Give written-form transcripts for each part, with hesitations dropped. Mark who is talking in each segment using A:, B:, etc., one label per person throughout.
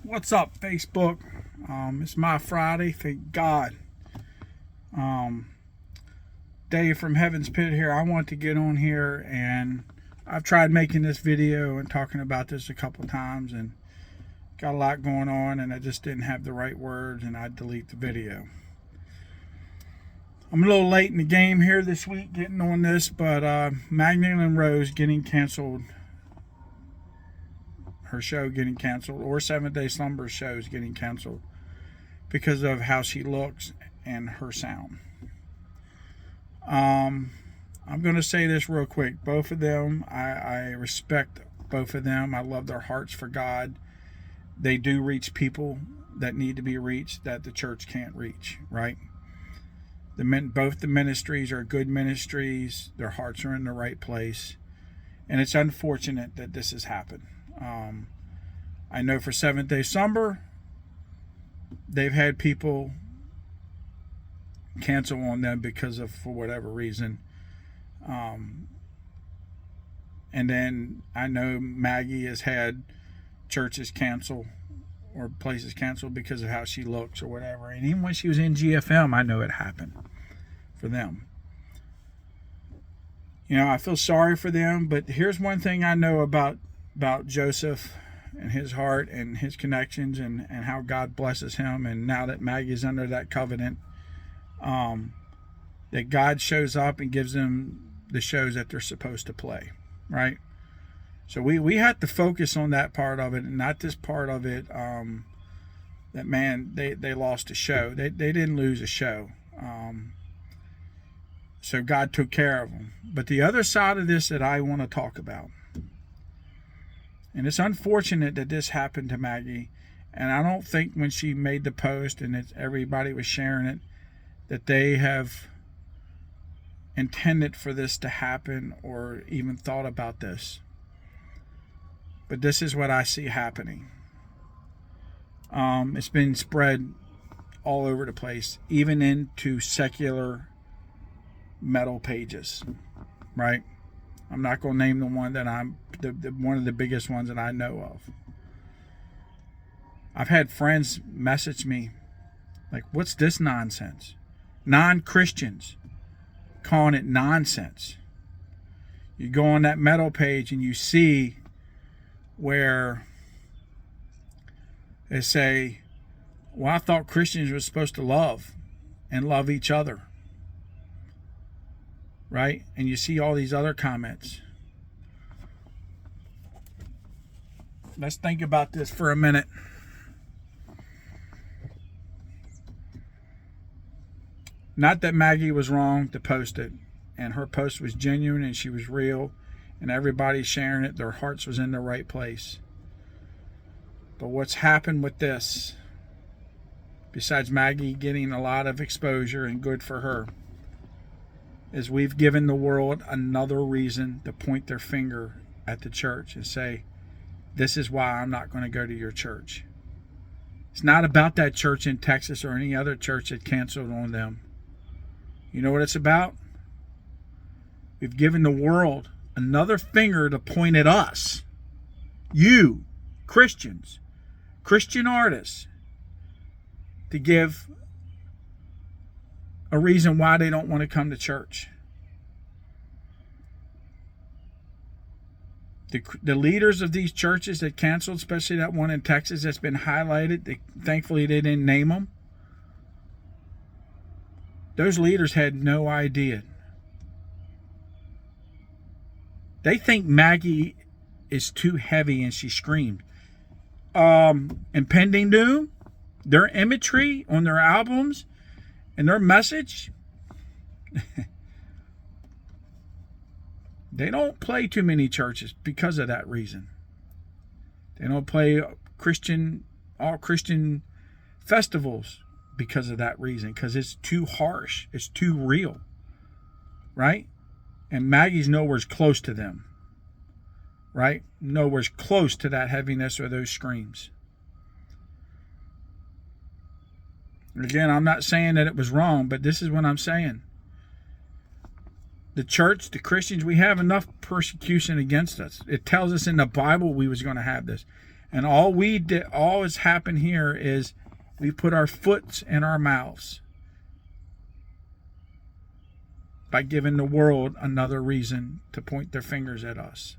A: What's up, Facebook? It's my Friday, thank God. Dave from Heaven's Pit here. I want to get on here, and I've tried making this video and talking about this a couple times, and got a lot going on, and I just didn't have the right words, and I'd delete the video. I'm a little late in the game here this week getting on this, but Magdalene Rose getting canceled. Her show getting canceled, or 7 Day Slumber shows getting canceled because of how she looks and her sound. I'm going to say this real quick. Both of them, I respect both of them. I love their hearts for God. They do reach people that need to be reached that the church can't reach, right? Both the ministries are good ministries. Their hearts are in the right place. And it's unfortunate that this has happened. I know for 7 Day Slumber, they've had people cancel on them because of, for whatever reason. And then I know Maggie has had churches cancel or places canceled because of how she looks or whatever. And even when she was in GFM, I know it happened for them. You know, I feel sorry for them, but here's one thing I know about Joseph and his heart and his connections and how God blesses him. And now that Maggie's under that covenant, that God shows up and gives them the shows that they're supposed to play, right? So we have to focus on that part of it and not this part of it, that, man, they lost a show. They didn't lose a show. So God took care of them. But the other side of this that I want to talk about, and it's unfortunate that this happened to Maggie, and I don't think when she made the post and everybody was sharing it, that they have intended for this to happen or even thought about this. But this is what I see happening. It's been spread all over the place, even into secular metal pages, right? I'm not going to name the one that one of the biggest ones that I know of. I've had friends message me like, what's this nonsense? Non-Christians calling it nonsense. You go on that metal page and you see where they say, well, I thought Christians were supposed to love and love each other. Right? And you see all these other comments. Let's think about this for a minute. Not that Maggie was wrong to post it, and her post was genuine and she was real, and everybody sharing it, their hearts was in the right place. But what's happened with this, besides Maggie getting a lot of exposure and good for her, is we've given the world another reason to point their finger at the church and say, this is why I'm not going to go to your church. It's not about that church in Texas or any other church that canceled on them. You know what it's about? We've given the world another finger to point at us. You, Christians, Christian artists, to give a reason why they don't want to come to church. The leaders of these churches that canceled, especially that one in Texas that's been highlighted, thankfully they didn't name them. Those leaders had no idea. They think Maggie is too heavy and she screamed. Impending Doom, their imagery on their albums, and their message, they don't play too many churches because of that reason. They don't play all Christian festivals because of that reason, because it's too harsh. It's too real, right? And Maggie's nowhere close to them, right? Nowhere close to that heaviness or those screams. Again, I'm not saying that it was wrong, but this is what I'm saying. The church, the Christians, we have enough persecution against us. It tells us in the Bible we was going to have this. And all we did, all has happened here is we put our foot in our mouths by giving the world another reason to point their fingers at us.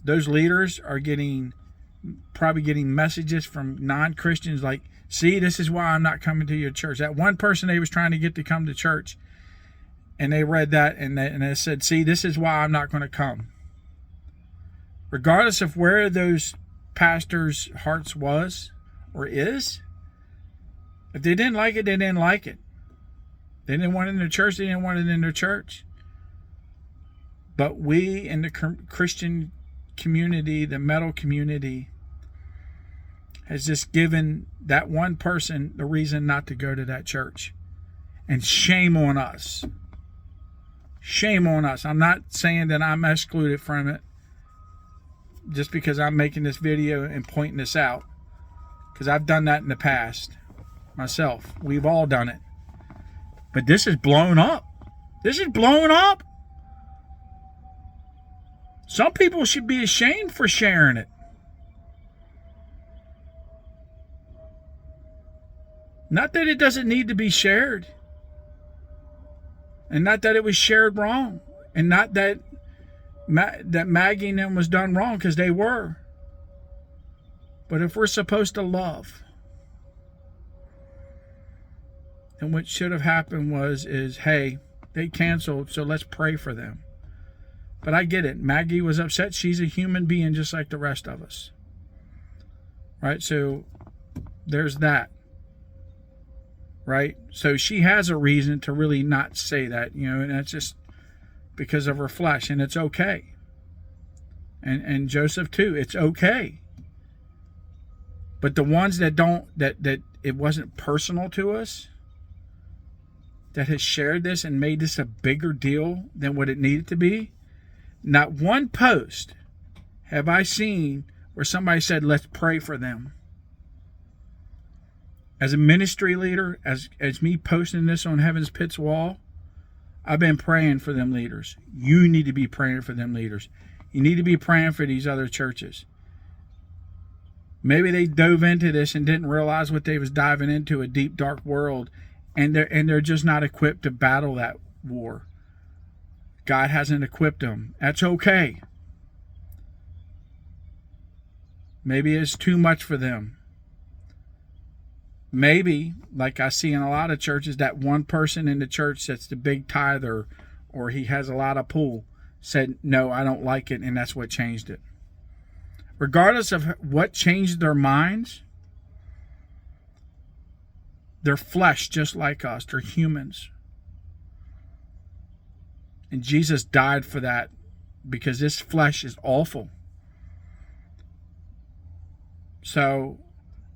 A: Those leaders are probably getting messages from non-Christians like, see, this is why I'm not coming to your church. That one person they was trying to get to come to church, and they read that and they said, see, this is why I'm not going to come. Regardless of where those pastors' hearts was or is, if they didn't like it, they didn't like it. They didn't want it in their church, they didn't want it in their church. But we in the Christian community, the metal community, has just given that one person the reason not to go to that church. And shame on us. Shame on us. I'm not saying that I'm excluded from it just because I'm making this video and pointing this out, because I've done that in the past myself. We've all done it. But this is blown up. This is blown up. Some people should be ashamed for sharing it. Not that it doesn't need to be shared. And not that it was shared wrong. And not that Maggie and them was done wrong, because they were. But if we're supposed to love, then what should have happened is, hey, they canceled, so let's pray for them. But I get it. Maggie was upset. She's a human being just like the rest of us. Right? So there's that. Right? So she has a reason to really not say that, and that's just because of her flesh, and it's okay. And Joseph too, it's okay. But the ones that don't, that it wasn't personal to us, that has shared this and made this a bigger deal than what it needed to be, not one post have I seen where somebody said, let's pray for them. As a ministry leader, as me posting this on Heaven's Pits wall, I've been praying for them leaders. You need to be praying for them leaders. You need to be praying for these other churches. Maybe they dove into this and didn't realize what they was diving into, a deep, dark world, and they're just not equipped to battle that war. God hasn't equipped them. That's okay. Maybe it's too much for them. Maybe, like I see in a lot of churches, that one person in the church that's the big tither, or he has a lot of pull, said, no, I don't like it, and that's what changed it. Regardless of what changed their minds, they're flesh just like us. They're humans. And Jesus died for that, because this flesh is awful. So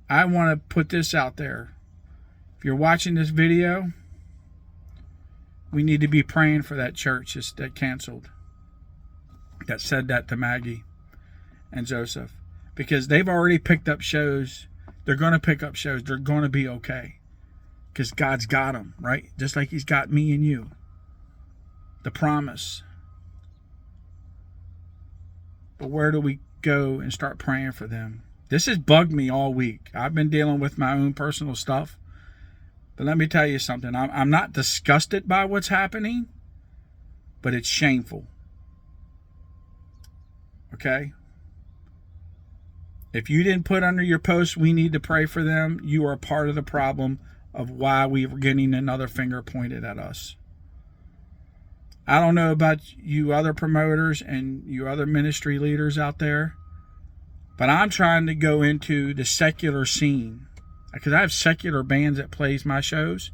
A: I want to put this out there. If you're watching this video, we need to be praying for that church that canceled, that said that to Maggie and Joseph, because they've already picked up shows. They're going to pick up shows. They're going to be okay, because God's got them, right? Just like he's got me and you. The promise. But where do we go and start praying for them? This has bugged me all week. I've been dealing with my own personal stuff. But let me tell you something. I'm not disgusted by what's happening, but it's shameful. Okay? If you didn't put under your post, we need to pray for them, you are part of the problem of why we were getting another finger pointed at us. I don't know about you other promoters and you other ministry leaders out there, but I'm trying to go into the secular scene, because I have secular bands that plays my shows,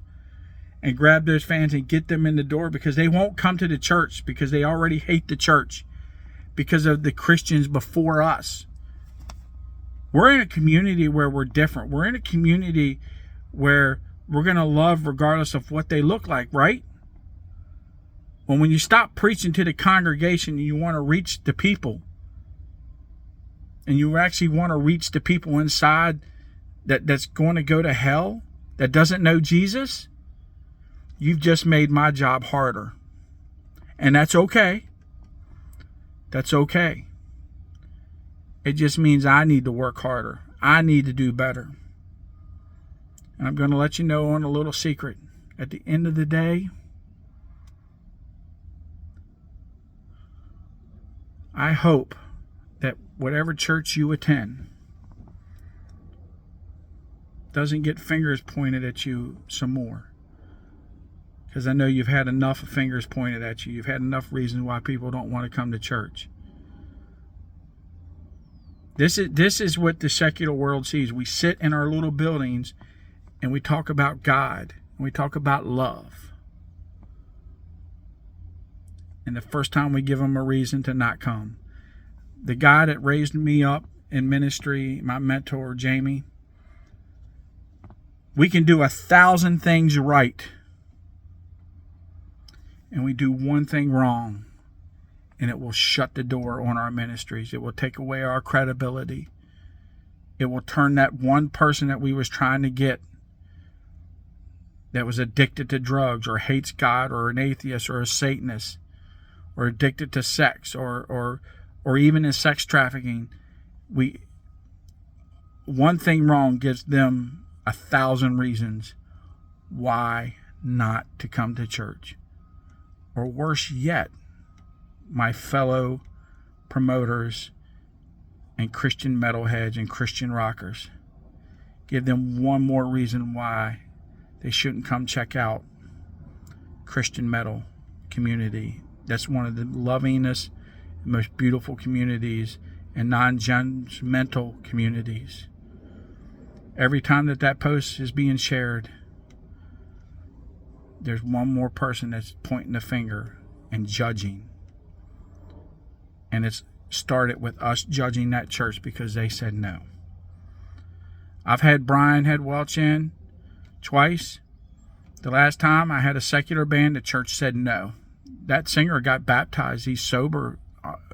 A: and grab those fans and get them in the door, because they won't come to the church because they already hate the church because of the Christians before us. We're in a community where we're different. We're in a community where we're going to love regardless of what they look like, right? When you stop preaching to the congregation and you want to reach the people, and you actually want to reach the people inside that's going to go to hell, that doesn't know Jesus, you've just made my job harder. And that's okay. That's okay. It just means I need to work harder. I need to do better. And I'm going to let you know on a little secret. At the end of the day, I hope that whatever church you attend doesn't get fingers pointed at you some more. Because I know you've had enough of fingers pointed at you. You've had enough reasons why people don't want to come to church. This is what the secular world sees. We sit in our little buildings and we talk about God. And we talk about love. And the first time we give them a reason to not come. The guy that raised me up in ministry, my mentor, Jamie, we can do 1,000 things right. And we do one thing wrong. And it will shut the door on our ministries. It will take away our credibility. It will turn that one person that we was trying to get that was addicted to drugs or hates God or an atheist or a Satanist or addicted to sex or even in sex trafficking. One thing wrong gives them 1,000 reasons why not to come to church. Or worse yet, my fellow promoters and Christian metalheads and Christian rockers. Give them one more reason why they shouldn't come check out Christian metal community. That's one of the lovingest, most beautiful communities and non-judgmental communities. Every time that post is being shared, there's one more person that's pointing the finger and judging. And it's started with us judging that church because they said no. I've had Brian Head Welch in twice. The last time I had a secular band, the church said no. That singer got baptized. He's sober,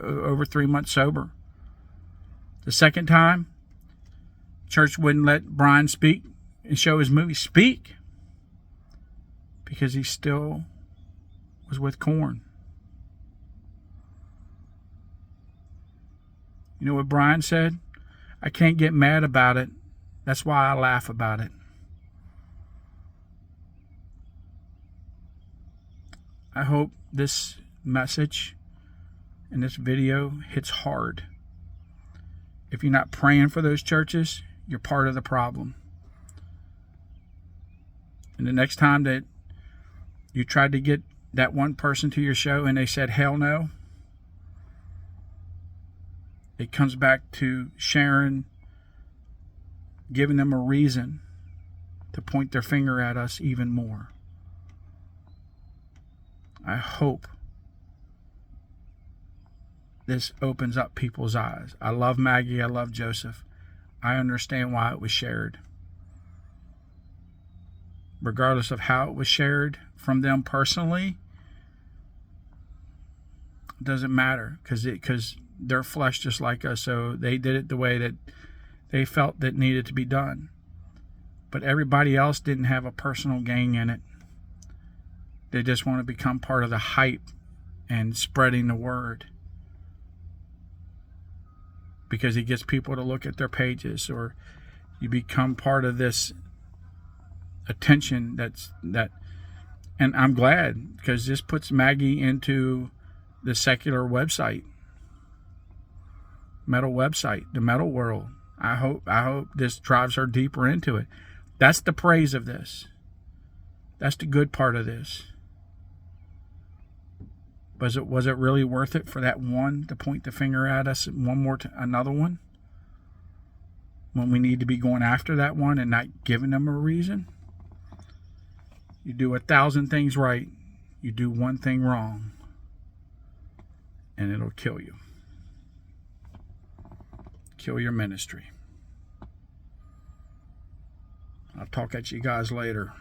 A: over 3 months sober. The second time, church wouldn't let Brian speak and show his movie. Speak! Because he still was with Korn. You know what Brian said? I can't get mad about it. That's why I laugh about it. I hope this message and this video hits hard. If you're not praying for those churches, you're part of the problem. And the next time that you tried to get that one person to your show and they said hell no, it comes back to Sharon giving them a reason to point their finger at us even more. I hope this opens up people's eyes. I love Maggie. I love Joseph. I understand why it was shared. Regardless of how it was shared from them personally, it doesn't matter because they're flesh just like us, so they did it the way that they felt that needed to be done. But everybody else didn't have a personal gain in it. They just want to become part of the hype and spreading the word because it gets people to look at their pages, or you become part of this attention that. And I'm glad because this puts Maggie into the secular website. Metal website, the metal world. I hope this drives her deeper into it. That's the praise of this. That's the good part of this. Was it really worth it for that one to point the finger at us another one? When we need to be going after that one and not giving them a reason? You do 1,000 things right, you do one thing wrong, and it'll kill you. Kill your ministry. I'll talk at you guys later.